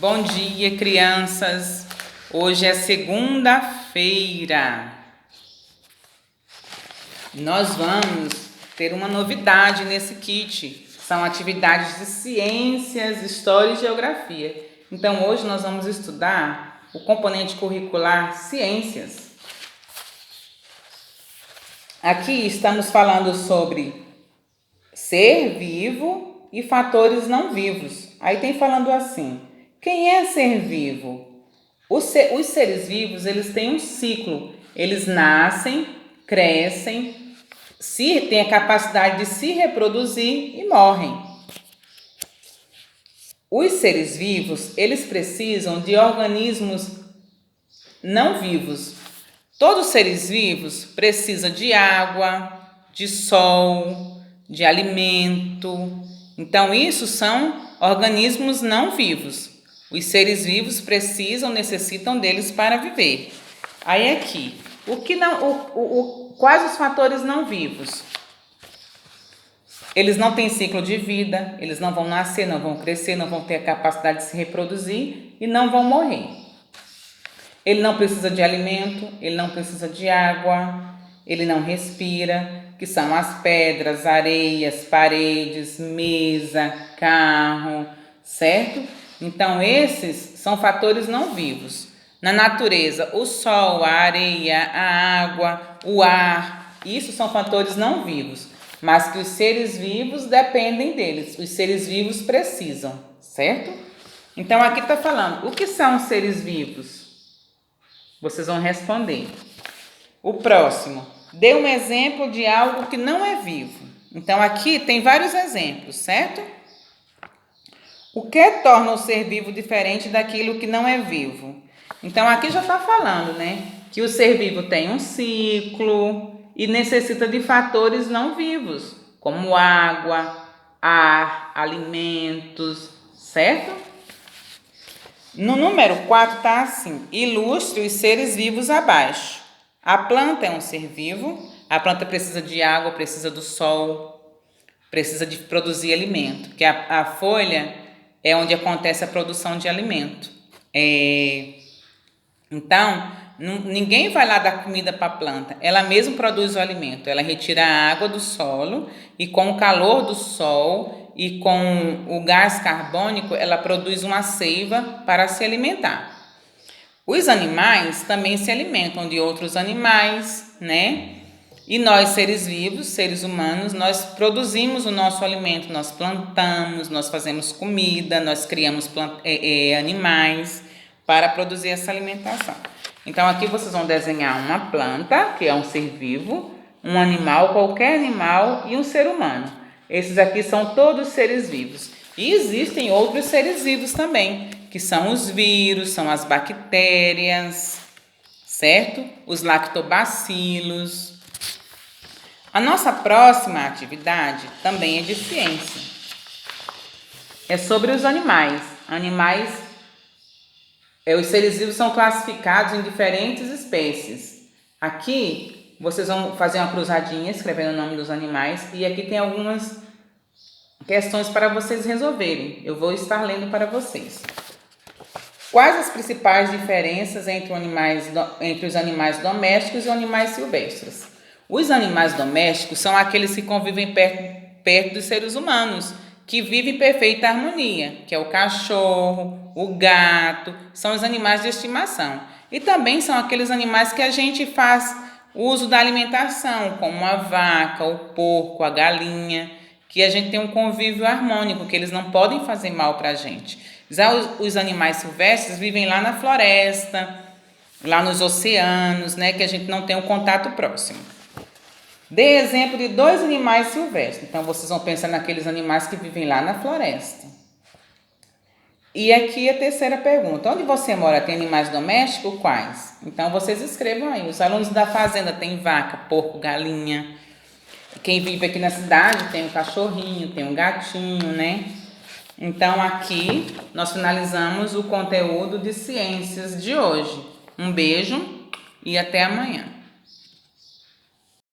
Bom dia, crianças. Hoje é segunda-feira. Nós vamos ter uma novidade nesse kit. São atividades de ciências, história e geografia. Então, hoje nós vamos estudar o componente curricular ciências. Aqui estamos falando sobre ser vivo e fatores não vivos. Aí tem falando assim: quem é ser vivo? Os seres vivos, eles têm um ciclo. Eles nascem, crescem, têm a capacidade de se reproduzir e morrem. Os seres vivos, eles precisam de organismos não vivos. Todos os seres vivos precisam de água, de sol, de alimento. Então, isso são organismos não vivos. Os seres vivos necessitam deles para viver. Aí aqui, quais os fatores não vivos? Eles não têm ciclo de vida, eles não vão nascer, não vão crescer, não vão ter a capacidade de se reproduzir e não vão morrer. Ele não precisa de alimento, ele não precisa de água, ele não respira, que são as pedras, areias, paredes, mesa, carro, certo? Então, esses são fatores não vivos. Na natureza, o sol, a areia, a água, o ar, isso são fatores não vivos, mas que os seres vivos dependem deles, os seres vivos precisam, certo? Então, aqui está falando, o que são os seres vivos? Vocês vão responder. O próximo, dê um exemplo de algo que não é vivo. Então, aqui tem vários exemplos, certo? O que torna o ser vivo diferente daquilo que não é vivo? Então, aqui já está falando, né? Que o ser vivo tem um ciclo e necessita de fatores não vivos, como água, ar, alimentos, certo? No número 4 está assim: ilustre os seres vivos abaixo. A planta é um ser vivo, a planta precisa de água, precisa do sol, precisa de produzir alimento, que a folha é onde acontece a produção de alimento. Então, ninguém vai lá dar comida para a planta, ela mesma produz o alimento, ela retira a água do solo e com o calor do sol e com o gás carbônico, ela produz uma seiva para se alimentar. Os animais também se alimentam de outros animais, né? E nós, seres vivos, seres humanos, nós produzimos o nosso alimento, nós plantamos, nós fazemos comida, nós criamos animais para produzir essa alimentação. Então, aqui vocês vão desenhar uma planta, que é um ser vivo, um animal, qualquer animal e um ser humano. Esses aqui são todos seres vivos. E existem outros seres vivos também, que são os vírus, são as bactérias, certo? Os lactobacilos. A nossa próxima atividade também é de ciência. É sobre os animais. Os seres vivos são classificados em diferentes espécies. Aqui, vocês vão fazer uma cruzadinha escrevendo o nome dos animais e aqui tem algumas questões para vocês resolverem. Eu vou estar lendo para vocês. Quais as principais diferenças entre os animais domésticos e os animais silvestres? Os animais domésticos são aqueles que convivem perto dos seres humanos, que vivem em perfeita harmonia, que é o cachorro, o gato, são os animais de estimação. E também são aqueles animais que a gente faz uso da alimentação, como a vaca, o porco, a galinha, que a gente tem um convívio harmônico, que eles não podem fazer mal para a gente. Já os animais silvestres vivem lá na floresta, lá nos oceanos, né, que a gente não tem um contato próximo. Dê exemplo de 2 animais silvestres. Então, vocês vão pensar naqueles animais que vivem lá na floresta. E aqui a terceira pergunta. Onde você mora tem animais domésticos? Quais? Então, vocês escrevam aí. Os alunos da fazenda têm vaca, porco, galinha. Quem vive aqui na cidade tem um cachorrinho, tem um gatinho, né? Então, aqui nós finalizamos o conteúdo de ciências de hoje. Um beijo e até amanhã.